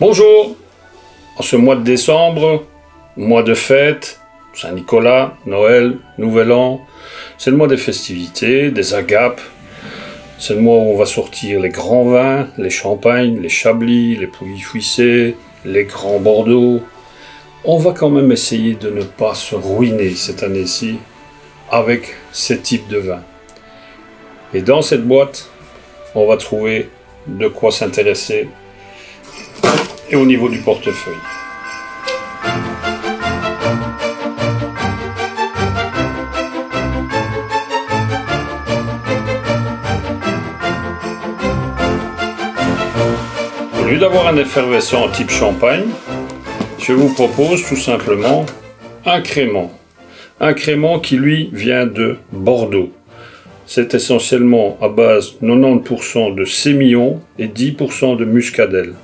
Bonjour, en ce mois de décembre, mois de fête, Saint-Nicolas, Noël, Nouvel An, c'est le mois des festivités, des agapes, c'est le mois où on va sortir les grands vins, les champagnes, les chablis, les pouilly-fuissé, les grands Bordeaux. On va quand même essayer de ne pas se ruiner cette année-ci avec ces types de vins. Et dans cette boîte, on va trouver de quoi s'intéresser et au niveau du portefeuille. Au lieu d'avoir un effervescent type champagne, je vous propose tout simplement un crément. Un crément qui lui vient de Bordeaux. C'est essentiellement à base 90% de sémillon et 10% de muscadelle.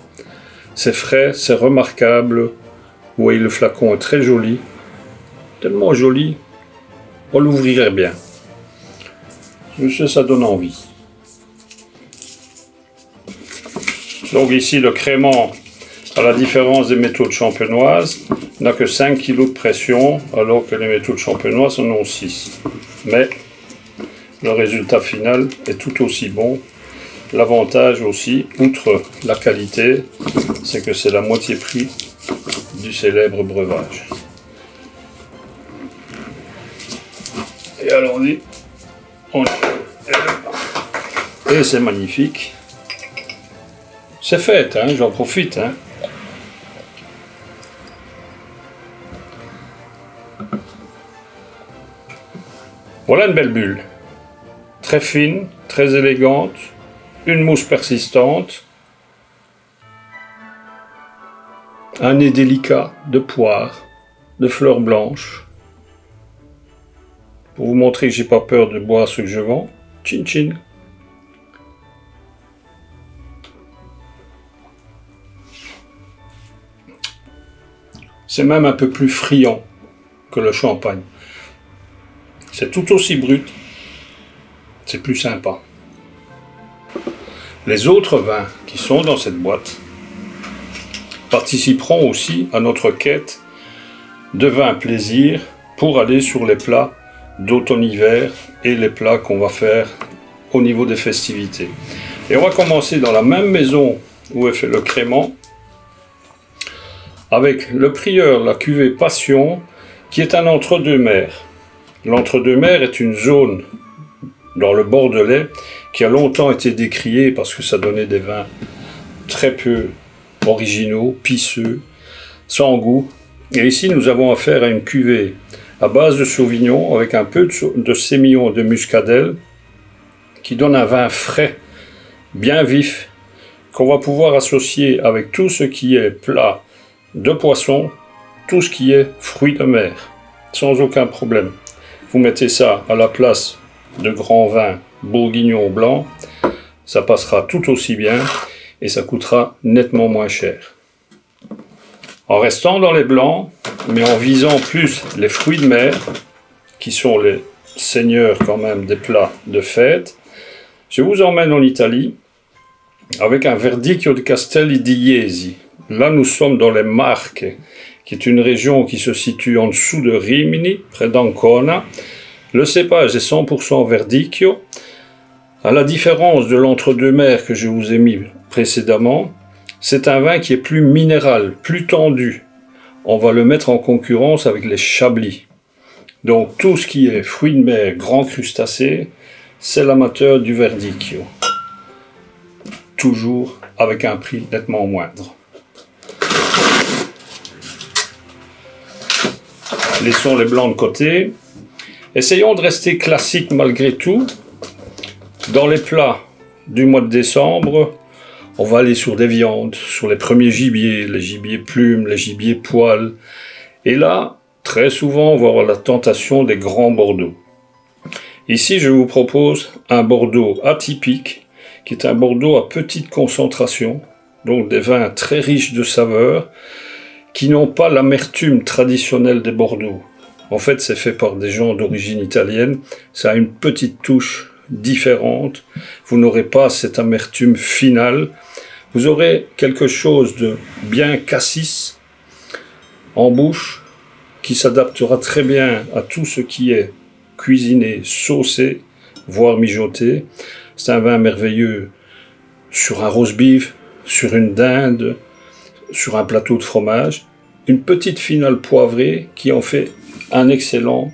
C'est frais, c'est remarquable. Vous voyez, le flacon est très joli. Tellement joli, on l'ouvrirait bien. Monsieur, ça donne envie. Donc ici, le crément, à la différence des méthodes champenoises, n'a que 5 kg de pression, alors que les méthodes champenoises en ont 6. Mais le résultat final est tout aussi bon. L'avantage aussi, outre la qualité, c'est que c'est la moitié prix du célèbre breuvage. Et allons-y, et c'est magnifique. C'est fait, hein, j'en profite. Hein. Voilà une belle bulle. Très fine, très élégante, une mousse persistante, un nez délicat de poire, de fleurs blanches. Pour vous montrer que j'ai pas peur de boire ce que je vends, chin chin. C'est même un peu plus friand que le champagne. C'est tout aussi brut. C'est plus sympa. Les autres vins qui sont dans cette boîte participeront aussi à notre quête de vins plaisir pour aller sur les plats d'automne-hiver et les plats qu'on va faire au niveau des festivités. Et on va commencer dans la même maison où est fait le crément avec le Prieur, la cuvée Passion, qui est un entre-deux-mers. L'entre-deux-mers est une zone dans le Bordelais qui a longtemps été décriée parce que ça donnait des vins très peu originaux, pisseux, sans goût. Et ici, nous avons affaire à une cuvée à base de Sauvignon avec un peu de sémillon de muscadelle qui donne un vin frais, bien vif, qu'on va pouvoir associer avec tout ce qui est plat de poisson, tout ce qui est fruits de mer, sans aucun problème. Vous mettez ça à la place de grands vins bourguignon blanc, ça passera tout aussi bien et ça coûtera nettement moins cher. En restant dans les blancs, mais en visant plus les fruits de mer, qui sont les seigneurs quand même des plats de fête, je vous emmène en Italie avec un Verdicchio di Castelli di Jesi. Là, nous sommes dans les Marques, qui est une région qui se situe en dessous de Rimini, près d'Ancona. Le cépage est 100% Verdicchio. À la différence de l'entre-deux-mers que je vous ai mis précédemment, c'est un vin qui est plus minéral, plus tendu. On va le mettre en concurrence avec les chablis. Donc tout ce qui est fruits de mer, grands crustacés, c'est l'amateur du Verdicchio. Toujours avec un prix nettement moindre. Laissons les blancs de côté. Essayons de rester classiques malgré tout. Dans les plats du mois de décembre, on va aller sur des viandes, sur les premiers gibiers, les gibiers plumes, les gibiers poils. Et là, très souvent, on va avoir la tentation des grands Bordeaux. Ici, je vous propose un Bordeaux atypique, qui est un Bordeaux à petite concentration, donc des vins très riches de saveurs, qui n'ont pas l'amertume traditionnelle des Bordeaux. En fait, c'est fait par des gens d'origine italienne. Ça a une petite touche différente. Vous n'aurez pas cette amertume finale. vous aurez quelque chose de bien cassis en bouche qui s'adaptera très bien à tout ce qui est cuisiné, saucé, voire mijoté. C'est un vin merveilleux sur un roast beef, sur une dinde, sur un plateau de fromage. Une petite finale poivrée qui en fait un excellent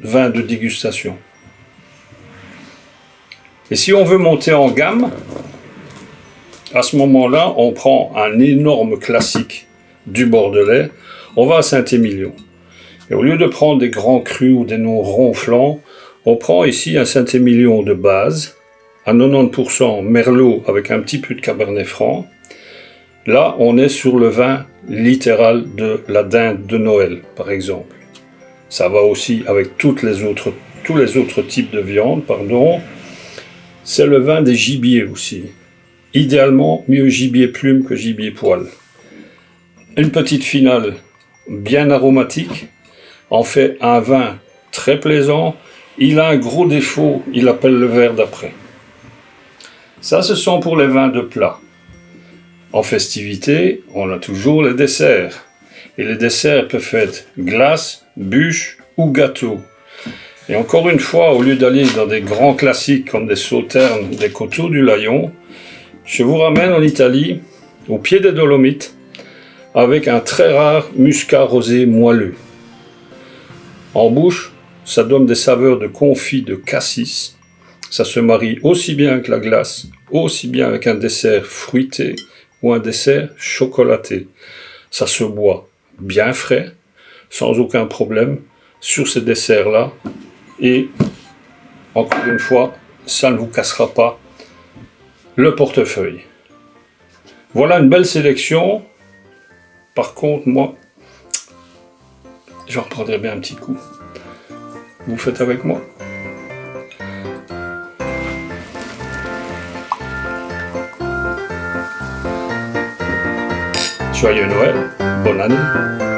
vin de dégustation. Et si on veut monter en gamme, à ce moment-là, on prend un énorme classique du Bordelais, on va à Saint-Émilion. Et au lieu de prendre des grands crus ou des noms ronflants, on prend ici un Saint-Émilion de base, à 90% Merlot avec un petit peu de Cabernet Franc. Là, on est sur le vin littéral de la dinde de Noël, par exemple. Ça va aussi avec tous les autres types de viande, pardon. C'est le vin des gibiers aussi. Idéalement, mieux gibier plume que gibier poil. Une petite finale bien aromatique en fait un vin très plaisant. Il a un gros défaut, il appelle le verre d'après. Ça, ce sont pour les vins de plat. En festivité, on a toujours les desserts. Et les desserts peuvent être glace, bûche ou gâteau. Et encore une fois, au lieu d'aller dans des grands classiques comme des sauternes, des coteaux du Layon, je vous ramène en Italie, au pied des Dolomites, avec un très rare muscat rosé moelleux. En bouche, ça donne des saveurs de confit de cassis. Ça se marie aussi bien avec la glace, aussi bien avec un dessert fruité ou un dessert chocolaté. Ça se boit bien frais, sans aucun problème, sur ces desserts-là. Et, encore une fois, ça ne vous cassera pas le portefeuille. Voilà une belle sélection. Par contre, moi, j'en reprendrai bien un petit coup. Vous faites avec moi? Joyeux Noël, bonne année.